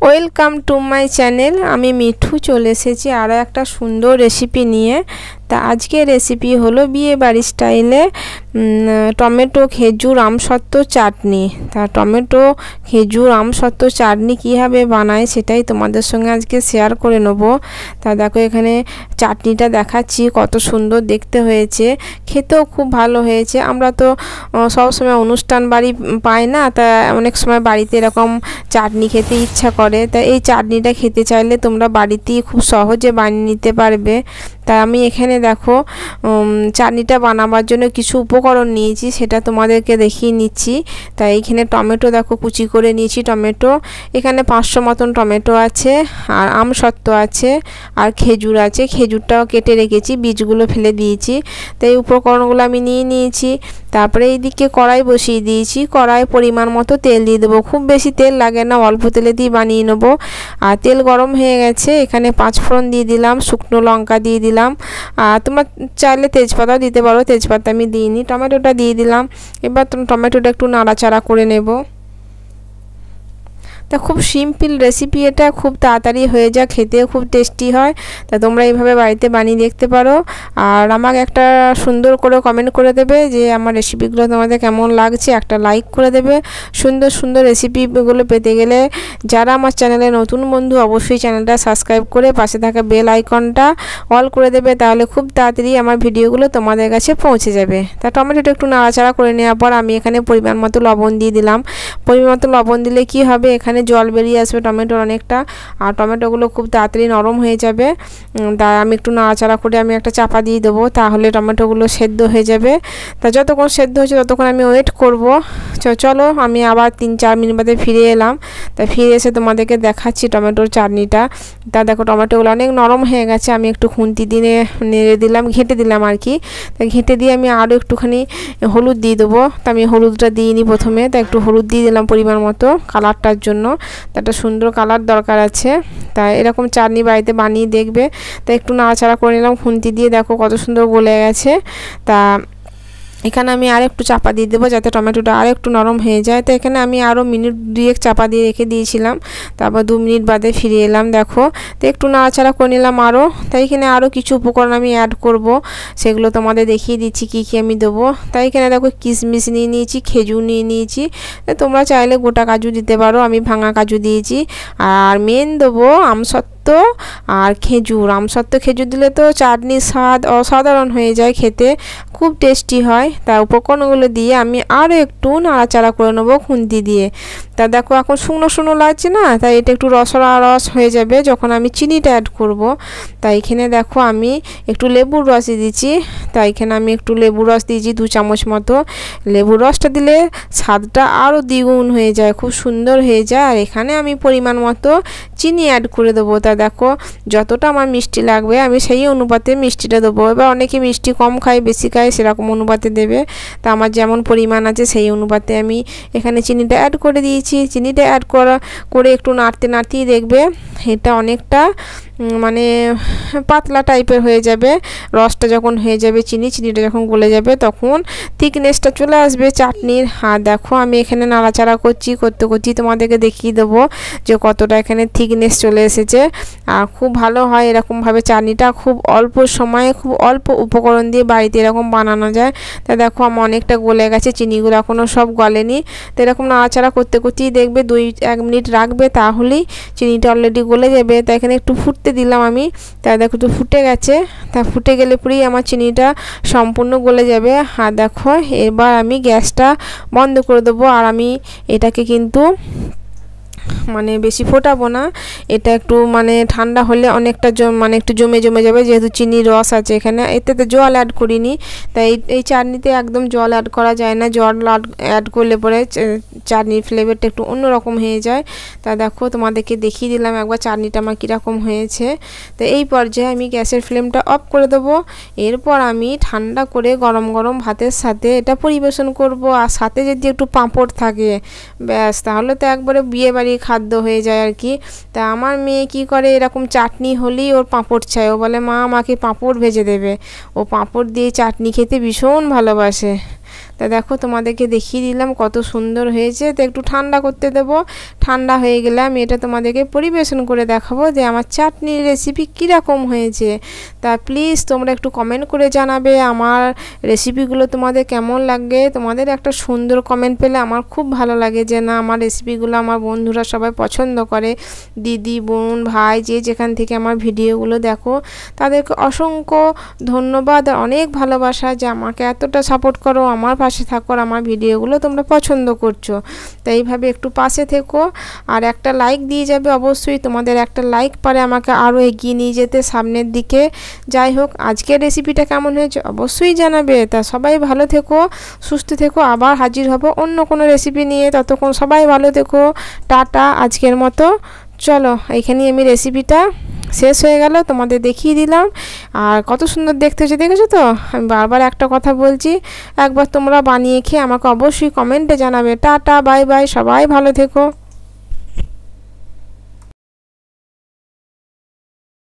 Welcome to my channel. আমি মিঠু চলে এসেছি আরও একটা সুন্দর রেসিপি নিয়ে। তা আজকে রেসিপি হলো বিয়ে বাড়ি স্টাইলে টমেটো খেজুর আমসত্ত্ব চাটনি। তা টমেটো খেজুর আমসত্ত্ব চাটনি কীভাবে বানায় সেটাই তোমাদের সঙ্গে আজকে শেয়ার করে নেব। তা দেখো এখানে চাটনিটা দেখাচ্ছি, কত সুন্দর দেখতে হয়েছে, খেতেও খুব ভালো হয়েছে। আমরা তো সবসময় অনুষ্ঠান বাড়ি পাই না, তা অনেক সময় বাড়িতে এরকম চাটনি খেতে ইচ্ছা করে। তা এই চাটনিটা খেতে চাইলে তোমরা বাড়িতেই খুব সহজে বানিয়ে নিতে পারবে। তা আমি এখানে দেখো চাটনিটা বানাবার জন্য কিছু উপকরণ নিয়েছি, সেটা তোমাদেরকে দেখিয়ে নিচ্ছি। তাই এইখানে টমেটো দেখো কুচি করে নিয়েছি টমেটো। এখানে 500 মতন টমেটো আছে, আর আমসত্ত্ব আছে, আর খেজুর আছে। খেজুরটাও কেটে রেখেছি, বীজগুলো ফেলে দিয়েছি। তাই এই উপকরণগুলো আমি নিয়ে নিয়েছি। তারপরে এইদিকে কড়াই বসিয়ে দিয়েছি। কড়াই পরিমাণ মতো তেল দিয়ে দেবো, খুব বেশি তেল লাগে না, অল্প তেলে দিয়ে বানিয়ে নেবো। আর তেল গরম হয়ে গেছে, এখানে 5 ফোড়ন দিয়ে দিলাম, শুকনো লঙ্কা দিয়ে দিলাম। আর তোমরা চাইলে তেজপাতাও দিতে পারো, তেজপাতা আমি দিইনি। টমেটোটা দিয়ে দিলাম। এবার টমেটোটা একটু নাড়াচাড়া করে নেব। তা খুব সিম্পল রেসিপি, এটা খুব তাড়াতাড়ি হয়ে যায়, খেতেও খুব টেস্টি হয়। তা তোমরা এইভাবে বাড়িতে বানিয়ে দেখতে পারো। আর আমাকে একটা সুন্দর করে কমেন্ট করে দেবে যে আমার রেসিপিগুলো তোমাদের কেমন লাগছে, একটা লাইক করে দেবে। সুন্দর সুন্দর রেসিপিগুলো পেতে গেলে যারা আমার চ্যানেলে নতুন বন্ধু, অবশ্যই চ্যানেলটা সাবস্ক্রাইব করে পাশে থাকা বেল আইকনটা অল করে দেবে, তাহলে খুব তাড়াতাড়ি আমার ভিডিওগুলো তোমাদের কাছে পৌঁছে যাবে। তা টমেটোটা একটু নাড়াচাড়া করে নেওয়ার পর আমি এখানে পরিমাণ মতো লবণ দিয়ে দিলাম। পরিমাণ মতো লবণ দিলে কি হবে, এখানে জল বেরিয়ে আসবে টমেটোর অনেকটা, আর টমেটোগুলো খুব তাড়াতাড়ি নরম হয়ে যাবে। তাই আমি একটু নাড়াচাড়া করে আমি একটা চাপা দিয়ে দেবো, তাহলে টমেটোগুলো সেদ্ধ হয়ে যাবে। তা যতক্ষণ সেদ্ধ হচ্ছে ততক্ষণ আমি ওয়েট করব। চলো আমি আবার 3-4 মিনিট বাদে ফিরে এলাম। তা ফিরে এসে তোমাদেরকে দেখাচ্ছি টমেটোর চাটনিটা। তা দেখো টমেটোগুলো অনেক নরম হয়ে গেছে। আমি একটু খুন্তি দিয়ে নেড়ে দিলাম, ঘেঁটে দিলাম আর কি। তা ঘেঁটে দিয়ে আমি আরও একটুখানি হলুদ দিয়ে দেবো। তা আমি হলুদটা দিইনি প্রথমে, তা একটু হলুদ দিয়ে দিলাম পরিমাণ মতো কালারটার জন্য। তা একটা সুন্দর কালার দরকার আছে। তা এরকম চাটনি বাড়িতে বানিয়ে দেখবে। তা একটু নাড়াচাড়া করে নিলাম খুন্তি দিয়ে, দেখো কত সুন্দর গলে গেছে। তা এখানে আমি আর একটু চাপা দিয়ে দেবো যাতে টমেটোটা আর একটু নরম হয়ে যায়। তো এখানে আমি আরও মিনিট 2 চাপা দিয়ে রেখে দিয়েছিলাম। তারপর 2 মিনিট বাদে ফিরে এলাম, দেখো। তো একটু নাড়াচাড়া করে নিলাম আরও। তাই এখানে আরও কিছু উপকরণ আমি অ্যাড করব, সেগুলো তোমাদের দেখিয়ে দিচ্ছি কী কী আমি দেবো। তাই এখানে দেখো কিশমিশ নিয়ে নিয়েছি, খেজুর নিয়ে নিয়েছি। তোমরা চাইলে গোটা কাজু দিতে পারো, আমি ভাঙা কাজু দিয়েছি। আর মেন দেবো আমসত্ত্ব আর খেজুর। আমসত্ত্ব খেজুর দিলে তো চাটনির স্বাদ অসাধারণ হয়ে যায়, খেতে খুব টেস্টি হয়। তা উপকরণগুলো দিয়ে আমি আরও একটু নাড়াচাড়া করে নেবো খুন্তি দিয়ে। তা দেখো এখন শুকনো শুকনো লাগছে না, তাই এটা একটু রস হয়ে যাবে যখন আমি চিনিটা অ্যাড করব। তাই এখানে দেখো আমি একটু লেবুর রস দিয়েছি। তাই এখানে আমি একটু লেবুর রস দিয়েছি 2 চামচ মতো। লেবুর রসটা দিলে স্বাদটা আরও দ্বিগুণ হয়ে যায়, খুব সুন্দর হয়ে যায়। আর এখানে আমি পরিমাণ মতো চিনি অ্যাড করে দেবো। তা দেখো যতটা আমার মিষ্টি লাগবে আমি সেই অনুপাতে মিষ্টিটা দেবো। এবার অনেকে মিষ্টি কম খায় বেশি খায়, সেরকম অনুপাতে দেবে। তা আমার যেমন পরিমাণ আছে সেই অনুপাতে আমি এখানে চিনিটা অ্যাড করে দিয়েছি। চিনিটা অ্যাড করে একটু নাড়তেই দেখবে এটা অনেকটা মানে পাতলা টাইপের হয়ে যাবে। রসটা যখন হয়ে যাবে, চিনিটা যখন গলে যাবে, তখন থিকনেসটা চলে আসবে চাটনির। আর দেখো আমি এখানে নাড়াচাড়া করতে তোমাদেরকে দেখিয়ে দেবো যে কতটা এখানে থিকনেস চলে এসেছে। আর খুব ভালো হয় এরকমভাবে চাটনিটা, খুব অল্প সময়ে খুব অল্প উপকরণ দিয়ে বাড়িতে এরকম বানানো যায়। তা দেখো আমার অনেকটা গলে গেছে, চিনিগুলো এখনও সব গলেনি। তো এরকম নাড়াচাড়া করতেই দেখবে 2-1 মিনিট রাখবে, তাহলেই চিনিটা অলরেডি গলে যাবে। তা এখানে একটু ফুটতে দিলাম আমি। তা দেখো একটু ফুটে গেছে। তা ফুটে গেলে পরেই আমার চিনিটা সম্পূর্ণ গলে যাবে। আর দেখো এবার আমি গ্যাসটা বন্ধ করে দেবো। আর আমি এটাকে কিন্তু মানে বেশি ফোটাবো না, এটা একটু মানে ঠান্ডা হলে অনেকটা একটু জমে যাবে, যেহেতু চিনির রস আছে এখানে। এতে তো জল অ্যাড করিনি, তাই এই চাটনিতে একদম জল অ্যাড করা যায় না। জল অ্যাড করলে পরে চাটনির ফ্লেভারটা একটু অন্যরকম হয়ে যায়। তা দেখো তোমাদেরকে দেখিয়ে দিলাম একবার চাটনিটা আমার কীরকম হয়েছে। তো এই পর্যায়ে আমি গ্যাসের ফ্লেমটা অফ করে দেবো। এরপর আমি ঠান্ডা করে গরম গরম ভাতের সাথে এটা পরিবেশন করব। আর সাথে যদি একটু পাঁপড় থাকে ব্যাস, তাহলে তো একবারে বিয়েবাড়ি খাদ্য হয়ে যায় আর কি। তা আমার মেয়ে কি করে, এরকম চাটনি হলেই ওর পাঁপড় চাই। ও বলে মা আমাকে পাঁপড় ভেজে দেবে। ও পাঁপড় দিয়ে চাটনি খেতে ভীষণ ভালোবাসে। তা দেখো তোমাদেরকে দেখিয়ে দিলাম কত সুন্দর হয়েছে। তো একটু ঠান্ডা করতে দেব, ঠান্ডা হয়ে গেলে আমি এটা তোমাদেরকে পরিবেশন করে দেখাবো যে আমার চাটনির রেসিপি কীরকম হয়েছে। তা প্লিজ তোমরা একটু কমেন্ট করে জানাবে আমার রেসিপিগুলো তোমাদের কেমন লাগে। তোমাদের একটা সুন্দর কমেন্ট পেলে আমার খুব ভালো লাগে যে না আমার রেসিপিগুলো আমার বন্ধুরা সবাই পছন্দ করে, দিদি বোন ভাই যে যেখান থেকে আমার ভিডিওগুলো দেখো তাদেরকে অসংখ্য ধন্যবাদ, অনেক ভালোবাসা যে আমাকে এতটা সাপোর্ট করো, আমার পাশে থাকো, আমার ভিডিওগুলো তোমরা পছন্দ করছো। তো এইভাবে একটু পাশে থেকো আর একটা লাইক দিয়ে যাবে অবশ্যই। তোমাদের একটা লাইক পারে আমাকে আরও এগিয়ে নিয়ে যেতে সামনের দিকে। যাই হোক আজকের রেসিপিটা কেমন হয়েছে অবশ্যই জানাবে। তা সবাই ভালো থেকো, সুস্থ থেকো, আবার হাজির হব অন্য কোনো রেসিপি নিয়ে। ততক্ষণ সবাই ভালো থেকো, টাটা আজকের মতো। চলো এইখানেই আমি রেসিপিটা শেষ হয়ে গেল, তোমাদের দেখিয়ে দিলাম। আর কত সুন্দর দেখতে হচ্ছে দেখেছো তো। আমি বারবার একটা কথা বলছি, একবার তোমরা বানিয়ে খেয়ে আমাকে অবশ্যই কমেন্টে জানাবে। টাটা বাই বাই, সবাই ভালো থেকো।